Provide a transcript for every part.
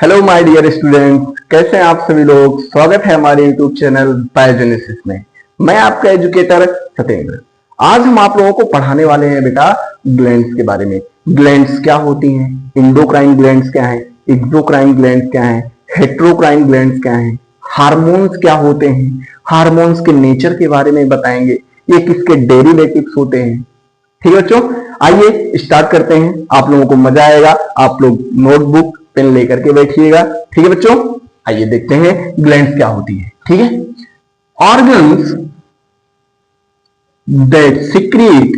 Hello my dear students, कैसे हैं आप सभी लोग। स्वागत है हमारे यूट्यूब चैनल बायोजेनेसिस में। मैं आपका एजुकेटर सत्येंद्र। आज हम आप लोगों को पढ़ाने वाले हैं बेटा ग्लैंड्स के बारे में। ग्लैंड्स क्या होती हैं, इंडोक्राइन ग्लैंड्स क्या हैं, एक्सोक्राइन ग्लैंड्स क्या हैं, हेटेरोक्राइन ग्लैंड्स क्या हैं, हार्मोन्स क्या होते हैं, हार्मोन्स के नेचर के बारे में बताएंगे, ये किसके डेरिवेटिव्स होते हैं। ठीक है बच्चों, आइए स्टार्ट करते हैं। आप लोगों को मजा आएगा, आप लोग नोटबुक पेन लेकर के बैठिएगा। ठीक है बच्चों, आइए देखते हैं ग्लैंड्स क्या होती है। ठीक है, organs that secrete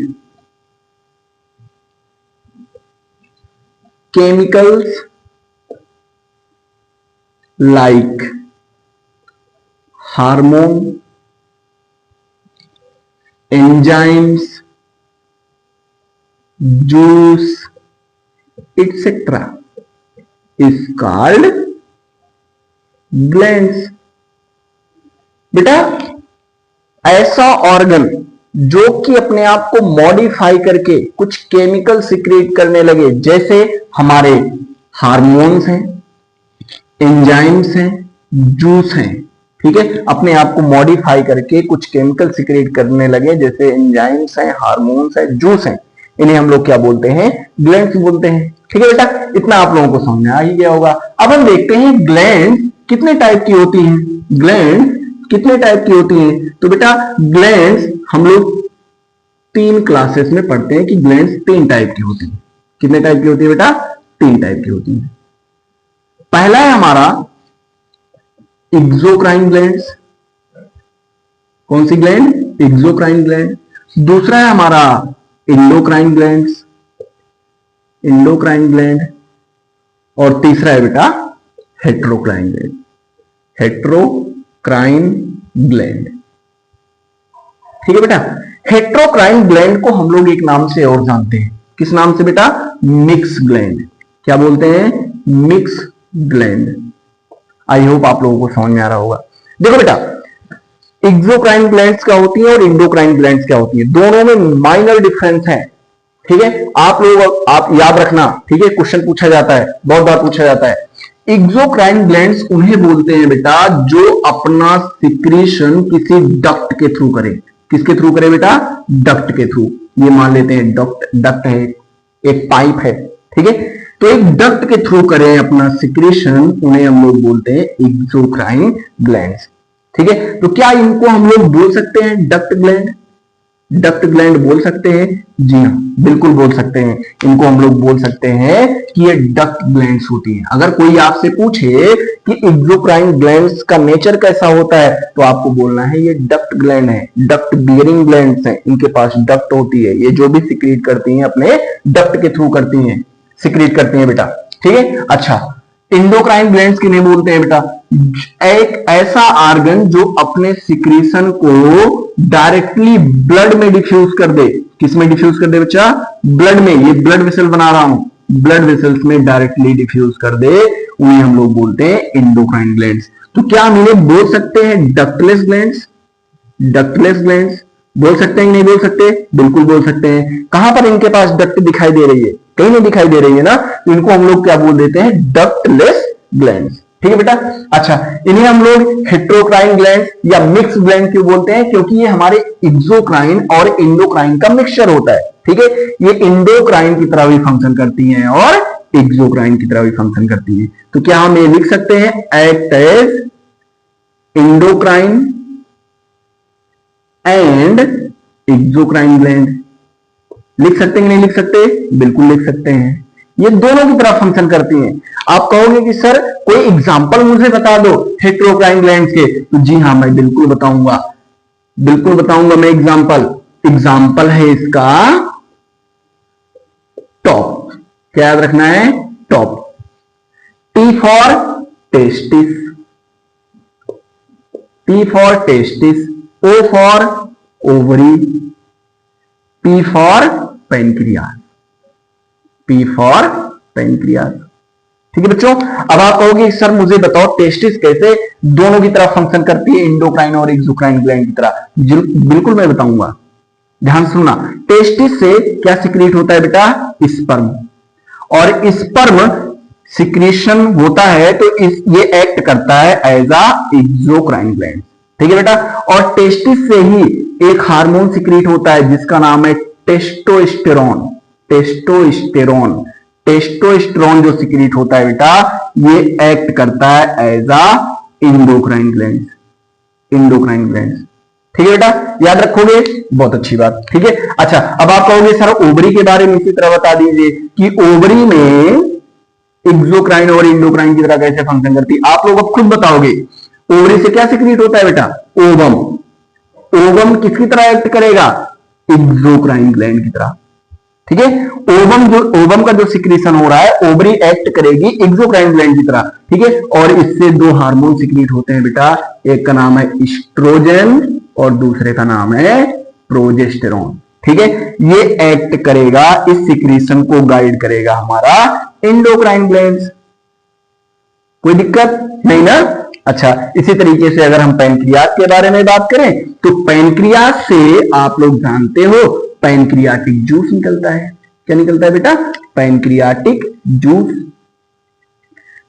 chemicals like hormone, enzymes, juice etc. is called glands। बेटा ऐसा ऑर्गन जो कि अपने आप को मॉडिफाई करके कुछ केमिकल सिक्रेट करने लगे, जैसे हमारे हार्मोन्स हैं, एंजाइम्स हैं, जूस हैं। ठीक है, अपने आप को मॉडिफाई करके कुछ केमिकल सिक्रेट करने लगे, जैसे एंजाइम्स हैं, हार्मोन्स हैं, जूस हैं, इन्हें हम लोग क्या बोलते हैं, ग्लैंड्स बोलते हैं। ठीक है बेटा, इतना आप लोगों को समझ में आ ही गया होगा। अब हम देखते हैं ग्लैंड्स कितने टाइप की होती हैं। ग्लैंड्स कितने टाइप की होती हैं, तो बेटा ग्लैंड्स हम लोग 3 क्लासेस में पढ़ते हैं कि ग्लैंड्स 3 टाइप की होती हैं। कितने टाइप की होती है बेटा, 3 टाइप की होती है। पहला है हमारा एक्सोक्राइन ग्लैंड्स। कौन सी ग्लैंड, एक्सोक्राइन ग्लैंड। दूसरा है हमारा इंडोक्राइन ग्लैंड्स, इंडोक्राइन ग्लैंड। और तीसरा है बेटा हेटेरोक्राइन ग्लैंड, हेटेरोक्राइन ग्लैंड। ठीक है बेटा, हेटेरोक्राइन ग्लैंड को हम लोग एक नाम से और जानते हैं। किस नाम से बेटा, मिक्स ग्लैंड। क्या बोलते हैं, मिक्स ग्लैंड। आई होप आप लोगों को समझ में आ रहा होगा। देखो बेटा, एक्सोक्राइन ग्लैंड्स क्या होती है और इंडोक्राइन ग्लैंड्स क्या होती है, दोनों में माइनर डिफरेंस है। ठीक है, आप लोग आप याद रखना। ठीक है, क्वेश्चन पूछा जाता है, बहुत बार पूछा जाता है। एक्सोक्राइन ग्लैंड्स उन्हें बोलते हैं बेटा जो अपना सिक्रीशन किसी डक्ट के थ्रू करे। किसके थ्रू करे बेटा, डक्ट के थ्रू। ये मान लेते हैं डक्ट है, एक पाइप है। ठीक है, तो एक डक्ट के थ्रू करें अपना सिक्रीशन, उन्हें हम लोग बोलते हैं एक्सोक्राइन ग्लैंड्स। ठीक है, तो क्या इनको हम लोग बोल सकते हैं डक्ट ग्लैंड, डक्ट ग्लैंड बोल सकते हैं? जी हाँ, बिल्कुल बोल सकते हैं। इनको हम लोग बोल सकते हैं कि ये डक्ट ग्लैंड्स होती हैं। अगर कोई आपसे पूछे कि एक्सोक्राइन ग्लैंड्स का नेचर कैसा होता है, तो आपको बोलना है ये डक्ट ग्लैंड है, डक्ट बियरिंग ग्लैंड्स हैं, इनके पास डक्ट होती है। ये जो भी सिक्रीट करती हैं अपने डक्ट के थ्रू करती हैं, सिक्रीट करती हैं बेटा। ठीक है, अच्छा इंडोक्राइन ग्लैंड्स किन्हें बोलते हैं बेटा, एक ऐसा ऑर्गन जो अपने सिक्रीशन को डायरेक्टली ब्लड में डिफ्यूज कर दे। किस में डिफ्यूज कर दे बच्चा, ब्लड में। ये ब्लड वेसल बना रहा हूं, ब्लड वेसल्स में डायरेक्टली डिफ्यूज कर दे, उन्हें हम लोग बोलते हैं इंडोक्राइन ग्लैंड्स। तो क्या हम इन्हें बोल सकते हैं डक्टलेस ग्लैंड्स, डक्टलेस ग्लैंड्स बोल सकते हैं, नहीं बोल सकते, बिल्कुल बोल सकते हैं। कहां पर इनके पास डक्ट दिखाई दे रही है, कहीं नहीं दिखाई दे रही है ना, तो इनको हम लोग क्या बोल देते हैं, डक्टलेस ग्लैंड्स। ठीक है बेटा, अच्छा इन्हें हम लोग हेटेरोक्राइन ग्लैंड्स या मिक्स ग्लैंड क्यों बोलते हैं, क्योंकि ये हमारे एक्सोक्राइन और इंडोक्राइन का मिक्सचर होता है। ठीक है, ये इंडोक्राइन की तरह भी फंक्शन करती हैं और एक्सोक्राइन की तरह भी फंक्शन करती हैं। तो क्या हम ये लिख सकते हैं, act as endocrine and exocrine gland. लिख सकते हैं कि नहीं लिख सकते, बिल्कुल लिख सकते हैं। ये दोनों की तरह फंक्शन करती हैं। आप कहोगे कि सर कोई एग्जांपल मुझे बता दो हेटेरोक्राइन ग्लैंड्स के, तो जी हाँ मैं बिल्कुल बताऊंगा, बिल्कुल बताऊंगा मैं एग्जांपल। एग्जांपल है इसका टॉप। क्या याद रखना है, TOP. T for testis, T for testis, O for ovary, P for pancreas, P for pancreas. ठीक है बच्चों, अब आप कहोगे सर मुझे बताओ टेस्टिस कैसे दोनों की तरह फंक्शन करती है, इंडोक्राइन और एक्सोक्राइन ग्लैंड की तरह। बिल्कुल मैं बताऊंगा, ध्यान सुनना। टेस्टिस से क्या सिक्रीट होता है बेटा, स्पर्म। और स्पर्म सिक्रीशन होता है तो ये एक्ट करता है एज अ एक्सोक्राइन ग्लैंड। ठीक है बेटा। और टेस्टिस से ही एक हार्मोन सिक्रीट होता है जिसका नाम है टेस्टोस्टेरोन। टेस्टोस्टेरोन टेस्टोस्टेरोन जो सिक्रीट होता है बेटा, ये एक्ट करता है as a endocrine gland. Endocrine gland. ठीक है बेटा, याद रखोगे, बहुत अच्छी बात। ठीक है। अच्छा, अब आप कहोगे सर ओवरी के बारे में इसी तरह बता दीजिए कि ओवरी में एक्सोक्राइन और इंडोक्राइन की तरह कैसे फंक्शन करती है। आप लोग अब खुद बताओगे ओवरी से क्या सिक्रीट होता है बेटा, ओवम। ओवम किसकी तरह एक्ट करेगा, एक्सोक्राइन ग्लैंड की तरह। ठीक है। ओवम का जो सिक्रीशन हो रहा है, ओवरी एक्ट करेगी एक्सोक्राइन ग्लैंड की तरह। ठीक है। और इससे दो हार्मोन सिक्रीट होते हैं बेटा, एक का नाम है एस्ट्रोजन और दूसरे का नाम है प्रोजेस्टेरोन। ठीक है। ये एक्ट करेगा, इस सिक्रीशन को गाइड करेगा हमारा एंडोक्राइन ग्लैंड। कोई दिक्कत नहीं ना। अच्छा, इसी तरीके से अगर हम पैनक्रियास के बारे में बात करें तो पैनक्रियास से आप लोग जानते हो पैनक्रियाटिक जूस निकलता है। क्या निकलता है बेटा, पैनक्रियाटिक जूस।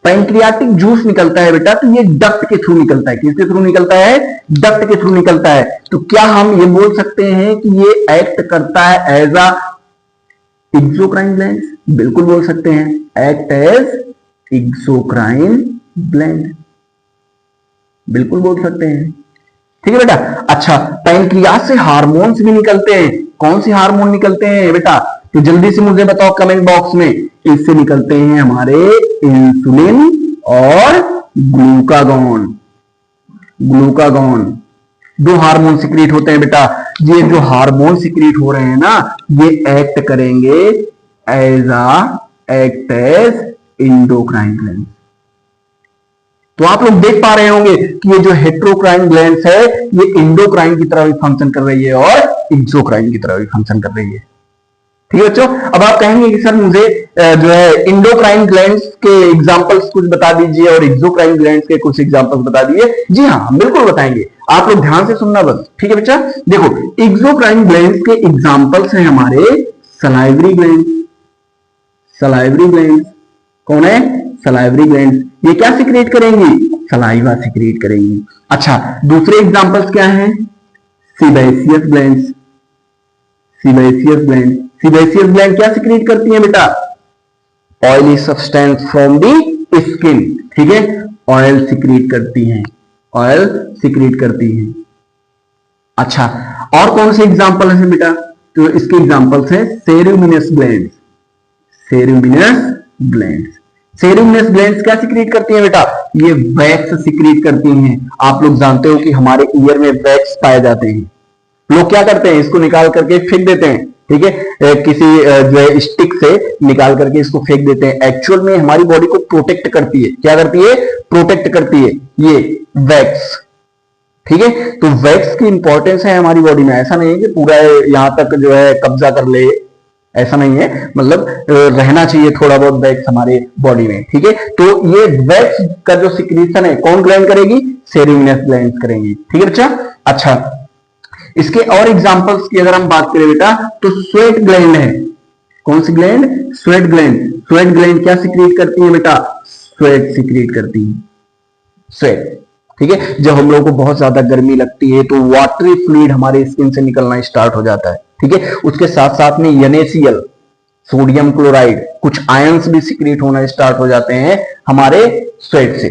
पैनक्रियाटिक जूस निकलता है बेटा, तो ये डक्ट के थ्रू निकलता है। किसके थ्रू निकलता है, डक्ट के थ्रू निकलता है। तो क्या हम ये बोल सकते हैं कि ये एक्ट करता है एज अ एक्सोक्राइन ग्लैंड? बिल्कुल बोल सकते हैं, एक्ट एज एक्सोक्राइन ग्लैंड, बिल्कुल बोल सकते हैं। ठीक है बेटा। अच्छा, पैनक्रियास से हार्मोन्स भी निकलते हैं। कौन से हार्मोन निकलते हैं बेटा, तो जल्दी से मुझे बताओ कमेंट बॉक्स में। इससे निकलते हैं हमारे इंसुलिन और ग्लूकागॉन। ग्लूकागॉन दो हार्मोन सिक्रीट होते हैं बेटा। ये जो हार्मोन सिक्रीट हो रहे हैं ना, ये एक्ट करेंगे एज इंडोक्राइन ग्लैंड। तो आप लोग देख पा रहे होंगे कि ये जो हेट्रोक्राइन ग्लैंड्स है, ये इंडोक्राइन की तरह भी फंक्शन कर रही है और एक्सोक्राइन की तरह भी फंक्शन कर रही है। ठीक है बच्चों। अब आप कहेंगे कि सर मुझे जो है इंडोक्राइन ग्लैंड्स के एग्जांपल्स कुछ बता दीजिए और एक्सोक्राइन ग्लैंड्स के कुछ एग्जांपल्स बता दीजिए। जी हाँ, हम बिल्कुल बताएंगे, आप लोग ध्यान से सुनना बस। ठीक है बच्चा। देखो, एक्सोक्राइन ग्लैंड्स के एग्जांपल्स हैं हमारे सलाइवरी ग्लैंड। सलाइवरी ग्लैंड कौन है, सलाइवरी ग्लैंड। ये क्या सिक्रेट करेंगी, सलाइवा सिक्रेट करेंगी। अच्छा, दूसरे एग्जांपल्स क्या हैं, sebaceous glands. Sebaceous gland, sebaceous gland क्या सिक्रेट करती है बेटा, oily substance from the skin. ठीक है, ऑयल सिक्रेट करती हैं, ऑयल सिक्रेट करती हैं। अच्छा, और कौन से एग्जांपल है बेटा, तो इसके एग्जांपल्स हैं सेरुमिनस ग्लैंड। सेरुमिनस ग्लैंड, सेरुमिनस ग्लैंड्स क्या सिक्रेट करती हैं बेटा, ये वैक्स सिक्रेट करती हैं। आप लोग जानते हो कि हमारे ईयर में वैक्स पाए जाते हैं। लोग क्या करते हैं, इसको निकाल करके फेंक देते हैं। ठीक है, किसी जो है स्टिक से निकाल करके इसको फेंक देते हैं। एक्चुअल में हमारी बॉडी को प्रोटेक्ट करती है। क्या करती है, प्रोटेक्ट करती है ये वैक्स। ठीक है, तो वैक्स की इंपॉर्टेंस है हमारी बॉडी में। ऐसा नहीं है कि पूरा यहां तक जो है कब्जा कर ले, ऐसा नहीं है, मतलब रहना चाहिए थोड़ा बहुत वैक्स हमारे बॉडी में। ठीक है, तो ये वैक्स का जो सिक्रीशन है कौन ग्लैंड करेगी, सेरुमिनस ग्लैंड करेंगी। ठीक है बच्चा। अच्छा, इसके और एग्जांपल्स की अगर हम बात करें बेटा, तो स्वेट ग्लैंड है। कौन सी gland, sweat gland. Sweat gland क्या सिक्रीट करती है बेटा, स्वेट सिक्रीट करती है, स्वेट। ठीक है, जब हम लोगों को बहुत ज्यादा गर्मी लगती है तो वाटरी फ्लूइड हमारे स्किन से निकलना स्टार्ट हो जाता है। ठीक है, उसके साथ साथ में NaCl, सोडियम क्लोराइड, कुछ आयंस भी सिक्रीट होना स्टार्ट हो जाते हैं हमारे स्वेट से।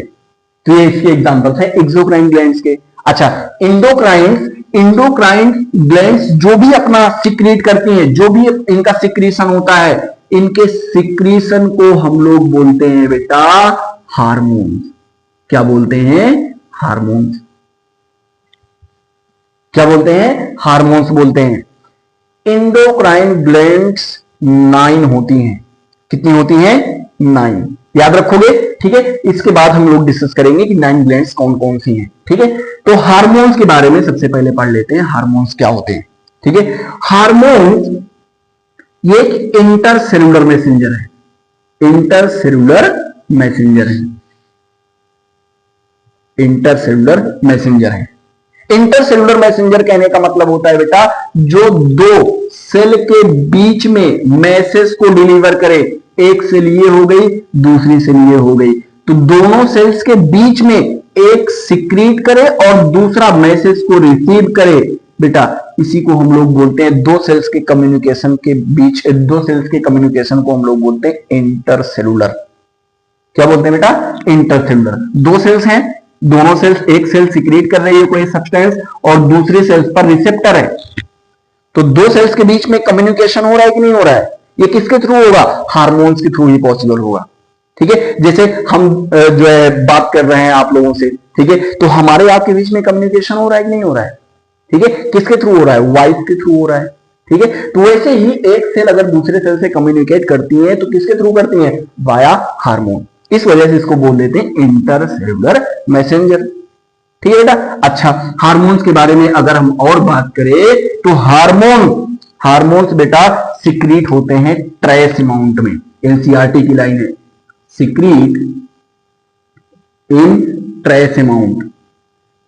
तो ये इसके एग्जांपल्स हैं एक्सोक्राइन ग्लैंड्स के। अच्छा, इंडोक्राइन ग्लैंड्स जो भी अपना सिक्रीट करती हैं, जो भी इनका सिक्रीशन होता है, इनके सिक्रीशन को हम लोग बोलते हैं बेटा हार्मोन्स। क्या बोलते हैं, हार्मोन्स। क्या बोलते हैं, हार्मोन्स बोलते हैं। इंडोक्राइन ग्लैंड्स 9 होती हैं। कितनी होती हैं, 9। याद रखोगे। ठीक है, इसके बाद हम लोग डिस्कस करेंगे कि 9 ग्लैंड्स कौन कौन सी हैं। ठीक है, तो हार्मोन्स के बारे में सबसे पहले पढ़ लेते हैं, हार्मोन्स क्या होते हैं। ठीक है, हार्मोन्स ये एक इंटरसेलुलर मैसेंजर है। इंटरसेलुलर मैसेंजर है, इंटरसेलुलर मैसेंजर है। इंटरसेलुलर मैसेंजर कहने का मतलब होता है बेटा, जो दो सेल के बीच में मैसेज को डिलीवर करे, एक सेल ये हो गई, दूसरी सेल ये हो गई, तो दोनों सेल्स के बीच में एक सिक्रीट करे और दूसरा मैसेज को रिसीव करे बेटा, इसी को हम लोग बोलते हैं दो सेल्स के कम्युनिकेशन के बीच, दो सेल्स के कम्युनिकेशन को हम लोग बोलते हैं इंटरसेलुलर। क्या बोलते हैं बेटा? इंटरसेलुलर। दो सेल्स हैं, दोनों सेल्स, एक सेल सिक्रीट कर रही है कोई सब्सटेंस और दूसरी सेल्स पर रिसेप्टर है, तो दो सेल्स के बीच में कम्युनिकेशन हो रहा है कि नहीं हो रहा है? ये किसके थ्रू होगा? हार्मोन्स के थ्रू ही पॉसिबल होगा। ठीक है, जैसे हम जो है बात कर रहे हैं आप लोगों से, ठीक है, तो हमारे आपके बीच में कम्युनिकेशन हो रहा है कि नहीं हो रहा है? ठीक है, किसके थ्रू हो रहा है? वॉइस के थ्रू हो रहा है। ठीक है, तो वैसे ही एक सेल अगर दूसरे सेल से कम्युनिकेट करती है तो किसके थ्रू करती है? Via hormone. इस वजह से इसको बोल देते हैं इंटरसेलुलर मैसेंजर। ठीक है बेटा। अच्छा, हार्मोन्स के बारे में अगर हम और बात करें तो हार्मोन्स बेटा सिक्रीट होते हैं ट्रेस अमाउंट में। एनसीईआरटी की लाइन है, सिक्रीट इन ट्रेस अमाउंट।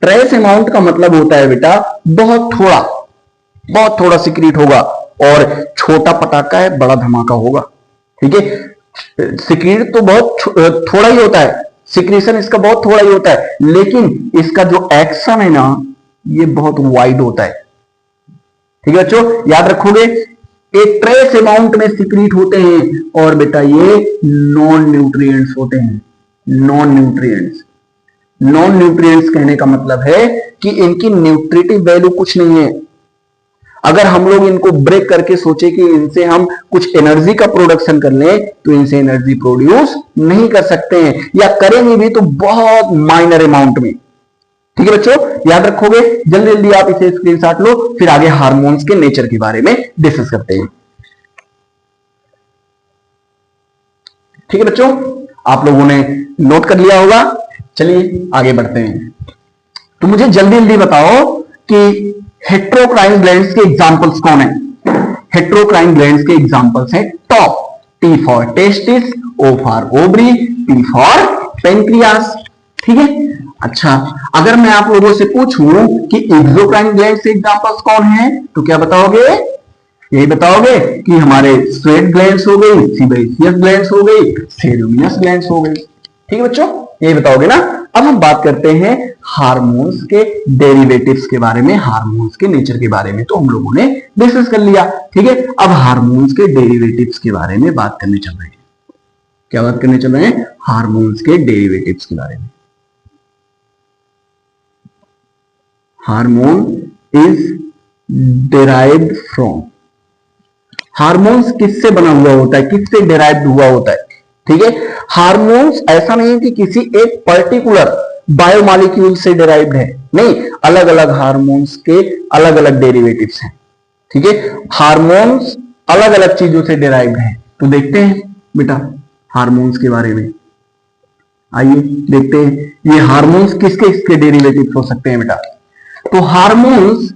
ट्रेस अमाउंट का मतलब होता है बेटा बहुत थोड़ा सिक्रीट होगा, और छोटा पटाखा है बड़ा धमाका होगा। ठीक है, सिक्रीट तो बहुत थोड़ा ही होता है, सिक्रीशन इसका बहुत थोड़ा ही होता है, लेकिन इसका जो एक्शन है ना ये बहुत वाइड होता है। ठीक है बच्चों, याद रखोगे, एक ट्रेस अमाउंट में सिक्रीट होते हैं, और बेटा ये नॉन न्यूट्रिएंट्स होते हैं। नॉन न्यूट्रिएंट्स कहने का मतलब है कि इनकी न्यूट्रिटिव वैल्यू कुछ नहीं है। अगर हम लोग इनको ब्रेक करके सोचे कि इनसे हम कुछ एनर्जी का प्रोडक्शन कर लें तो इनसे एनर्जी प्रोड्यूस नहीं कर सकते हैं, या करेंगे भी तो बहुत माइनर अमाउंट में। ठीक है बच्चों, याद रखोगे। जल्दी जल्दी आप इसे स्क्रीनशॉट लो, फिर आगे हार्मोन्स के नेचर के बारे में डिस्कस करते हैं। ठीक है बच्चों, आप लोगों ने नोट कर लिया होगा। चलिए आगे बढ़ते हैं। तो मुझे जल्दी जल्दी बताओ कि हेट्रोक्राइन ग्लैंड्स के एग्जांपल्स कौन है? हेट्रोक्राइन ग्लैंड्स के एग्जांपल्स हैं TOP, T for testis, O for ovary, P for pancreas. ठीक है। अच्छा, अगर मैं आप लोगों से पूछूं कि एक्सोक्राइन ग्लैंड्स के एग्जांपल्स कौन हैं, तो क्या बताओगे? यही बताओगे कि हमारे स्वेट ग्लैंड्स हो गई, सीबेशियस ग्लैंड्स हो गई, सेरेमियस ग्लैंड्स हो गई। ठीक है बच्चों, यही बताओगे ना। अब हम बात करते हैं हार्मोन्स के डेरिवेटिव्स के बारे में, हार्मोन्स के नेचर के बारे में तो हम लोगों ने डिस्कस कर लिया। ठीक है, अब हार्मोन्स के डेरिवेटिव्स के बारे में बात करने चल रहे हैं। क्या बात करने चल रहे हैं? हार्मोन्स के डेरिवेटिव्स के बारे में। Hormone is derived from, hormones किससे बना हुआ होता है, किससे डिराइव्ड हुआ होता है? ठीक है, हार्मोन्स ऐसा नहीं है कि किसी एक पर्टिकुलर बायोमॉलिक्यूल से डिराइव्ड है, नहीं, अलग अलग हार्मोन्स के अलग अलग डेरिवेटिव्स हैं। ठीक है, हार्मोन्स अलग अलग चीजों से डिराइव्ड है। तो देखते हैं बेटा हार्मोन्स के बारे में। आइए देखते हैं ये हार्मोन्स किसके किसके डेरिवेटिव्स हो सकते हैं बेटा। तो हार्मोन्स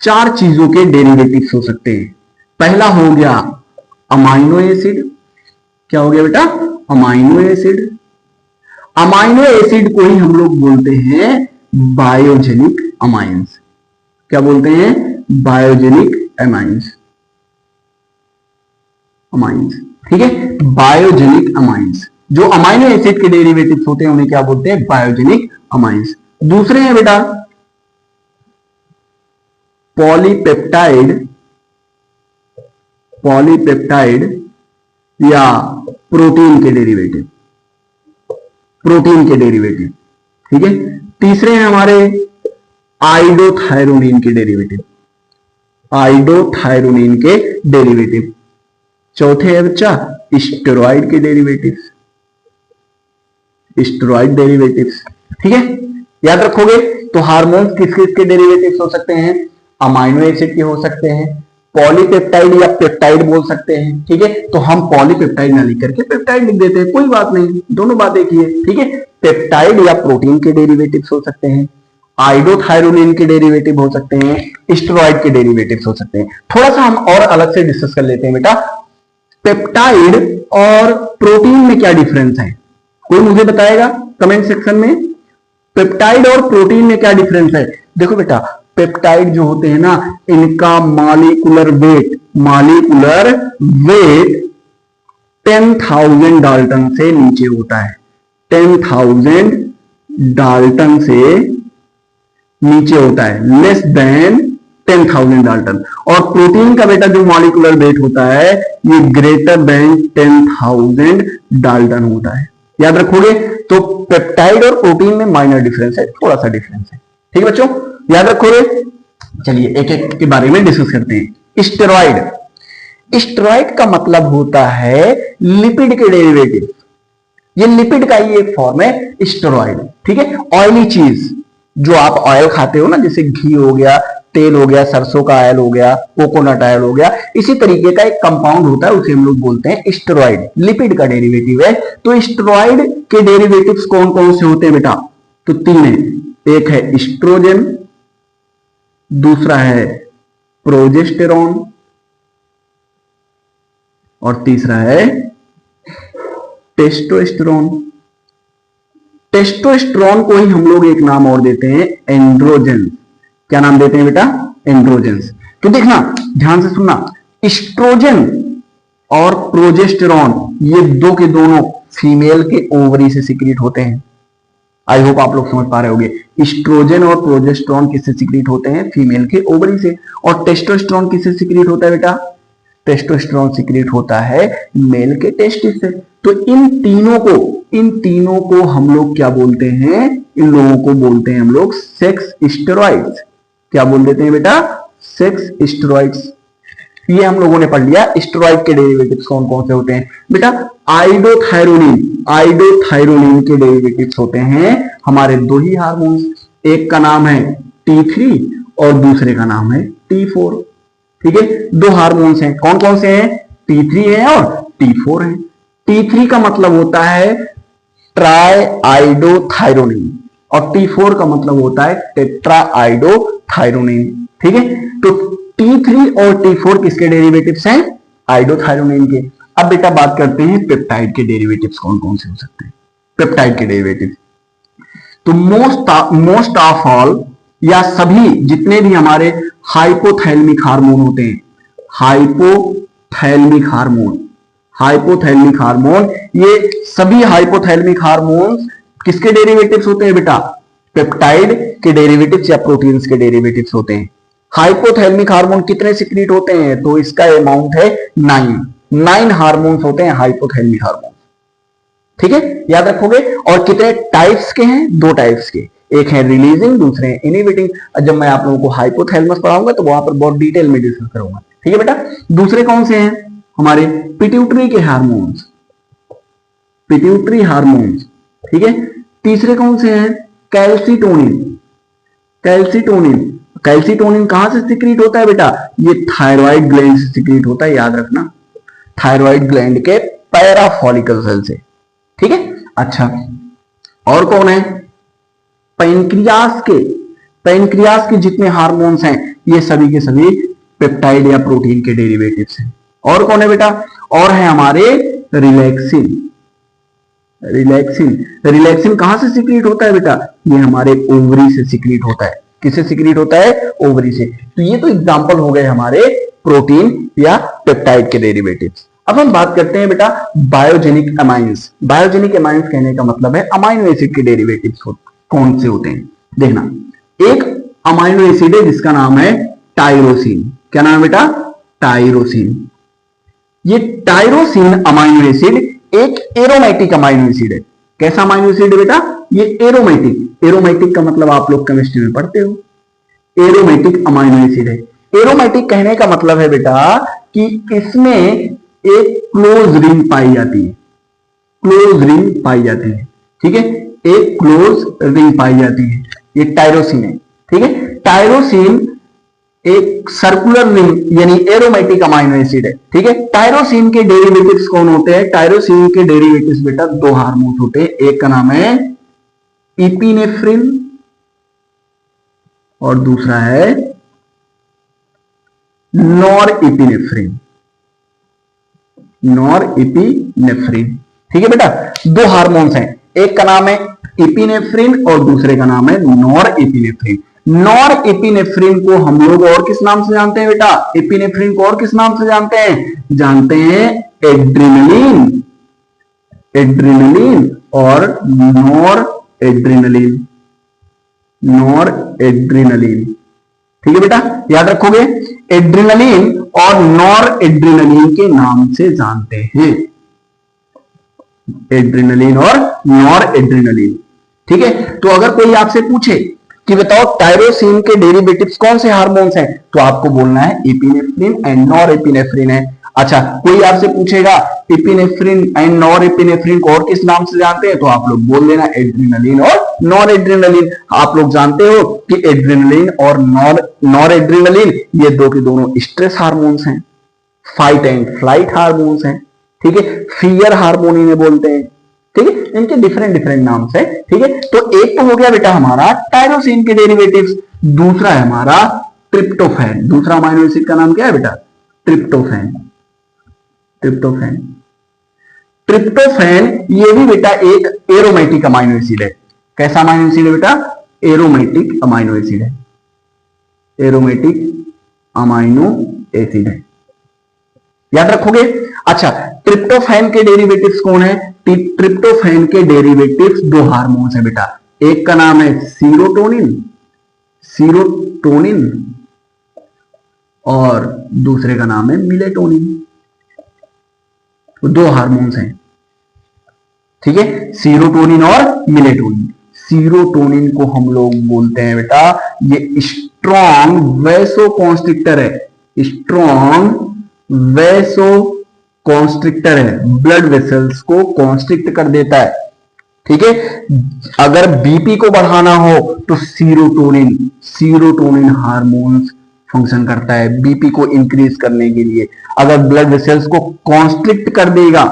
चार चीजों के डेरिवेटिव्स हो सकते हैं। पहला हो गया अमाइनो एसिड। क्या हो गया बेटा? Amino acid. अमाइनो एसिड को ही हम लोग बोलते हैं बायोजेनिक अमाइंस। क्या बोलते हैं? Biogenic amines. ठीक है, बायोजेनिक अमाइंस। जो अमाइनो एसिड के डेरिवेटिव्स होते हैं उन्हें क्या बोलते हैं? Biogenic amines. दूसरे हैं बेटा पॉलीपेप्टाइड या प्रोटीन के डेरिवेटिव। ठीक है, तीसरे हैं हमारे आइडोथायरोनिन के डेरिवेटिव। चौथे है बच्चा स्टेरॉइड के डेरिवेटिव्स। ठीक है, याद रखोगे। तो हार्मोन्स किस किस के डेरिवेटिव्स हो सकते हैं? अमाइनो एसिड के हो सकते हैं, पॉलीपेप्टाइड या पेप्टाइड बोल सकते हैं। ठीक है, तो हम पॉलीपेप्टाइड ना लिख करके पेप्टाइड लिख देते हैं, कोई बात नहीं, दोनों बात एक ही है। ठीक है, पेप्टाइड या प्रोटीन के डेरिवेटिव्स हो सकते हैं, आइडोथायरोनिन के डेरिवेटिव हो सकते हैं, स्टेरॉइड के डेरिवेटिव्स हो सकते हैं। थोड़ा सा हम और अलग से डिस्कस कर लेते हैं बेटा, पेप्टाइड और प्रोटीन में क्या डिफरेंस है? कोई मुझे बताएगा कमेंट सेक्शन में, पेप्टाइड और प्रोटीन में क्या डिफरेंस है? देखो बेटा, पेप्टाइड जो होते हैं ना, इनका मॉलिक्यूलर वेट 10,000 डाल्टन से नीचे होता है, 10,000 डाल्टन से नीचे होता है, लेस देन 10,000 डाल्टन। और प्रोटीन का बेटा जो मॉलिक्यूलर वेट होता है ये ग्रेटर देन 10,000 डाल्टन होता है। याद रखोगे? तो पेप्टाइड और प्रोटीन में माइनर डिफरेंस है, थोड़ा सा डिफरेंस है। ठीक है बच्चों, याद रखोगे? चलिए एक एक के बारे में डिस्कस करते हैं। स्टेरॉइड, स्टेरॉइड का मतलब होता है लिपिड के डेरिवेटिव। ये लिपिड का ही एक फॉर्म है स्टेरॉइड। ठीक है, ऑयली चीज जो आप ऑयल खाते हो ना, जैसे घी हो गया, तेल हो गया, सरसों का ऑयल हो गया, कोकोनट ऑयल हो गया, इसी तरीके का एक कंपाउंड होता है, उसे हम लोग बोलते हैं स्टेरॉइड, लिपिड का डेरिवेटिव है। तो स्टेरॉइड के डेरिवेटिव्स कौन कौन से होते हैं बेटा? तो तीन है, एक है एस्ट्रोजन, दूसरा है प्रोजेस्टेरॉन और तीसरा है टेस्टोस्टेरोन। टेस्टोस्टेरोन को ही हम लोग एक नाम और देते हैं एंड्रोजन। क्या नाम देते हैं बेटा? एंड्रोजेंस। तो देखना, ध्यान से सुनना, एस्ट्रोजन और प्रोजेस्टेरॉन ये दो के दोनों फीमेल के ओवरी से सिक्रीट होते हैं। आई होप आप लोग समझ पा रहे होंगे। एस्ट्रोजन और प्रोजेस्टेरॉन किससे सिक्रीट होते हैं? फीमेल के ओवरी से। और टेस्टोस्टेरोन किससे सिक्रीट होता है बेटा? टेस्टोस्टेरोन सिक्रीट होता है मेल के टेस्टिस से। तो इन तीनों को हम लोग क्या बोलते हैं? इन लोगों को बोलते हैं हम लोग सेक्स स्टेरॉइड्स। क्या बोल देते हैं बेटा? Sex steroids. ये हम लोगों ने पढ़ लिया। स्टेरॉइड के डेरिवेटिव्स कौन कौन से होते हैं बेटा? आइडोथायरोनिन, आइडोथायरोनिन के डेरिवेटिव्स होते हैं हमारे दो ही हार्मोन्स, एक का नाम है T3 और दूसरे का नाम है T4। ठीक है, दो हार्मोन्स हैं, कौन कौन से हैं? T3 है और T4 है। T3 का मतलब होता है ट्राई आइडोथायरोनिन और T4 का मतलब होता है टेट्रा आइडोथायरोनिन। ठीक है, तो T3 और T4 किसके डेरिवेटिव्स हैं? आइडोथायरोनिन के। अब बेटा बात करते हैं पेप्टाइड के डेरिवेटिव्स कौन कौन से हो सकते हैं। पेप्टाइड के डेरिवेटिव तो मोस्ट ऑफ ऑल या सभी जितने भी हमारे हाइपोथैलेमिक हार्मोन होते हैं, हाइपोथैलेमिक हार्मोन, हाइपोथैलेमिक हार्मोन, ये सभी हाइपोथैलेमिक हार्मोन किसके डेरिवेटिव्स होते हैं बेटा? पेप्टाइड के डेरिवेटिव्स या प्रोटीन्स के डेरिवेटिव्स होते हैं। हाइपोथैलेमिक हार्मोन कितने सिक्रीट होते हैं? तो इसका अमाउंट है 9 हार्मोन्स होते हैं हाइपोथैलेमिक हार्मोन। ठीक है, याद रखोगे। और कितने टाइप्स के हैं? 2 टाइप्स के, एक है रिलीजिंग, दूसरे हैं इनहिबिटिंग। जब मैं आप लोगों को हाइपोथैलेमस पढ़ाऊंगा तो वहां पर बहुत डिटेल में डिस्कस करूंगा। ठीक है बेटा, दूसरे कौन से हैं? हमारे पिट्यूटरी के हार्मोन्स, पिट्यूटरी हार्मोन्स। ठीक है, तीसरे कौन से हैं? Calcitonin, calcitonin. कैल्सिटोनिन कहां से सिक्रीट होता है बेटा? ये थायराइड ग्लैंड से सिक्रीट होता है, याद रखना, थायराइड ग्लैंड के पैराफॉलिकल सेल से। ठीक है, अच्छा और कौन है? पैंक्रियास के जितने हार्मोन्स हैं ये सभी के सभी पेप्टाइड या प्रोटीन के डेरिवेटिव्स हैं। और कौन है बेटा? और है हमारे रिलैक्सिन। रिलैक्सिन कहां से सिक्रीट होता है बेटा? ये हमारे ओवरी से सिक्रीट होता है। किससे सिक्रीट होता है? ओवरी से। तो ये तो एग्जांपल हो गए हमारे प्रोटीन या पेप्टाइड के डेरिवेटिव्स। अब हम बात करते हैं बेटा बायोजेनिक अमाइंस। बायोजेनिक अमाइंस कहने का मतलब है अमाइनो एसिड के डेरिवेटिव्स कौन से होते हैं। देखना, एक अमाइनो एसिड है जिसका नाम है टायरोसिन। क्या नाम है बेटा? टायरोसिन। ये टायरोसिन अमाइनो एसिड एक एरोमेटिक अमाइनो एसिड है। कैसा अमाइनो एसिड है बेटा? ये एरोमेटिक। एरोमेटिक का मतलब आप लोग केमिस्ट्री में पढ़ते हो, एरोमेटिक अमाइनो एसिड है। एरोमेटिक कहने का मतलब है बेटा कि इसमें एक क्लोज रिंग पाई जाती है, क्लोज रिंग पाई जाती है। ठीक है, एक क्लोज रिंग पाई जाती है, ये टायरोसिन है। ठीक है, टायरोसिन एक सर्कुलर रिंग यानी एरोमेटिक अमाइनो एसिड है। ठीक है, टायरोसिन के डेरिवेटिव्स कौन होते हैं? टायरोसिन के डेरिवेटिव्स बेटा 2 हार्मोन होते हैं, एक का नाम है इपिनेफ्रिन और दूसरा है नॉरएपिनेफ्रिन। नॉरएपिनेफ्रिन। ठीक है बेटा, 2 हार्मोन्स हैं, एक का नाम है इपिनेफ्रिन और दूसरे का नाम है नॉरएपिनेफ्रिन। नॉरएपिनेफ्रिन को हम लोग और किस नाम से जानते हैं बेटा? एपिनेफ्रिन को और किस नाम से जानते हैं? जानते हैं एड्रिनलिन, एड्रिनलिन और नॉर एड्रिनलिन, नॉर एड्रिनलिन। ठीक है बेटा, याद रखोगे, एड्रिनलिन और नॉर एड्रिनलिन के नाम से जानते हैं, एड्रिनलिन और नॉर एड्रिनलिन। ठीक है, तो अगर कोई आपसे पूछे कि बताओ टायरोसिन के डेरिवेटिव्स कौन से हार्मोन्स हैं, तो आपको बोलना है एपिनेफ्रिन एंड नॉर एपिनेफ्रिन है। अच्छा, कोई आपसे पूछेगा एपिनेफ्रिन एंड नॉर एपिनेफ्रिन को और किस नाम से जानते हैं, तो आप लोग बोल देना एड्रिनलिन और नॉर एड्रिनलिन। आप लोग जानते हो कि एड्रिनलिन और नॉर एड्रिनलिन ये दो के दोनों स्ट्रेस हार्मोन्स हैं, फाइट एंड फ्लाइट हार्मोन्स हैं। ठीक है, फियर हार्मोन इन्हें बोलते हैं। ठीक है, इनके डिफरेंट डिफरेंट नाम से। ठीक है, तो एक तो हो गया बेटा हमारा टायरोसिन के डेरिवेटिव्स, दूसरा है हमारा ट्रिप्टोफैन। दूसरा अमाइनो एसिड का नाम क्या है बेटा, ट्रिप्टोफैन। ट्रिप्टोफैन, ट्रिप्टोफैन ये भी बेटा एक एरोमेटिक अमाइनो एसिड है। कैसा अमाइनो एसिड है बेटा, एरोमेटिक अमाइनो एसिड है, एरोमेटिक अमाइनो एसिड है, याद रखोगे। अच्छा, ट्रिप्टोफैन के डेरिवेटिव्स कौन है, ट्रिप्टोफैन के डेरिवेटिव्स दो हार्मोन्स है बेटा, एक का नाम है सीरोटोनिन, सीरोटोनिन, और दूसरे का नाम है मिलेटोनिन। दो हार्मोन्स हैं, ठीक है, सीरोटोनिन और मिलेटोनिन। सीरोटोनिन को हम लोग बोलते हैं बेटा ये स्ट्रॉन्ग वैसोकॉन्स्ट्रिक्टर है, स्ट्रॉन्ग वैसोकॉन्स्ट्रिक्टर है, ब्लड वेसल्स को कॉन्स्ट्रिक्ट कर देता है। ठीक है, अगर बीपी को बढ़ाना हो तो सीरोटोनिन हार्मोन्स फंक्शन करता है बीपी को इंक्रीज करने के लिए। अगर ब्लड वेसल्स को कॉन्स्ट्रिक्ट कर देगा,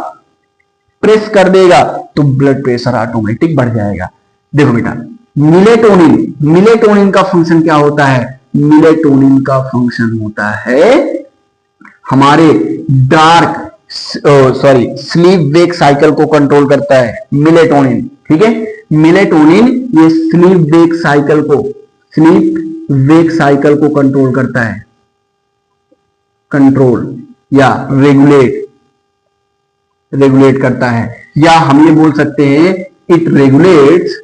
प्रेस कर देगा, तो ब्लड प्रेशर ऑटोमेटिक बढ़ जाएगा। देखो बेटा, मिलेटोनिन का फंक्शन क्या होता है, मिलेटोनिन का फंक्शन होता है हमारे स्लीप वेक साइकिल को कंट्रोल करता है मिलेटोनिन। ठीक है, मिलेटोनिन ये स्लीप वेक साइकिल को कंट्रोल करता है, कंट्रोल या रेगुलेट करता है, या हम ये बोल सकते हैं इट रेगुलेट्स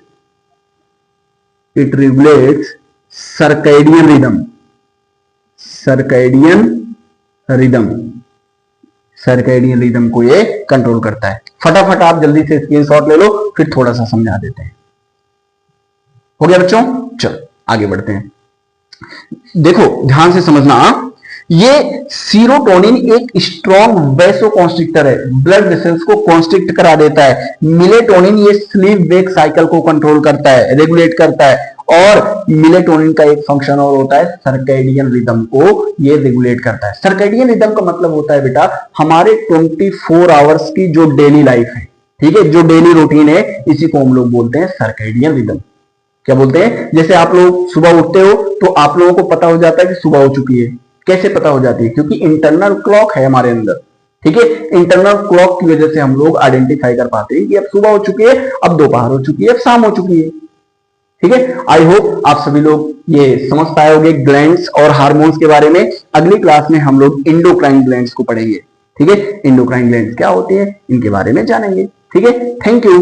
सर्कैडियन रिदम को ये कंट्रोल करता है। फटाफट आप जल्दी से स्क्रीनशॉट ले लो, फिर थोड़ा सा समझा देते हैं। हो गया बच्चों, चलो आगे बढ़ते हैं। देखो ध्यान से समझना, ये सीरोटोनिन एक स्ट्रॉन्ग वैसोकॉन्स्ट्रिक्टर है, ब्लड वेसल्स को कॉन्स्ट्रिक्ट करा देता है। मिलेटोनिन ये स्लीप वेक साइकिल को कंट्रोल करता है, रेगुलेट करता है। और मिलेटोनिन का एक फंक्शन और होता है सर्कैडियन रिदम को ये रेगुलेट करता है। सर्कैडियन रिदम का मतलब होता है बेटा हमारे 24 आवर्स की जो डेली लाइफ है, ठीक है, जो डेली रूटीन है, इसी को हम लोग बोलते हैं सर्कैडियन रिदम। क्या बोलते हैं, जैसे आप लोग सुबह उठते हो तो आप लोगों को पता हो जाता है कि सुबह हो चुकी है। कैसे पता हो जाती है, क्योंकि इंटरनल क्लॉक है हमारे अंदर। ठीक है, इंटरनल क्लॉक की वजह से हम लोग आइडेंटिफाई कर पाते हैं कि अब सुबह हो चुकी है, अब दोपहर हो चुकी है, अब शाम हो चुकी है। ठीक है, आई होप आप सभी लोग ये समझ पाए होंगे ग्लैंड्स और हार्मोन्स के बारे में। अगली क्लास में हम लोग इंडोक्राइन ग्लैंड्स को पढ़ेंगे। ठीक है, इंडोक्राइन ग्लैंड्स क्या होती है, इनके बारे में जानेंगे। ठीक है, थैंक यू।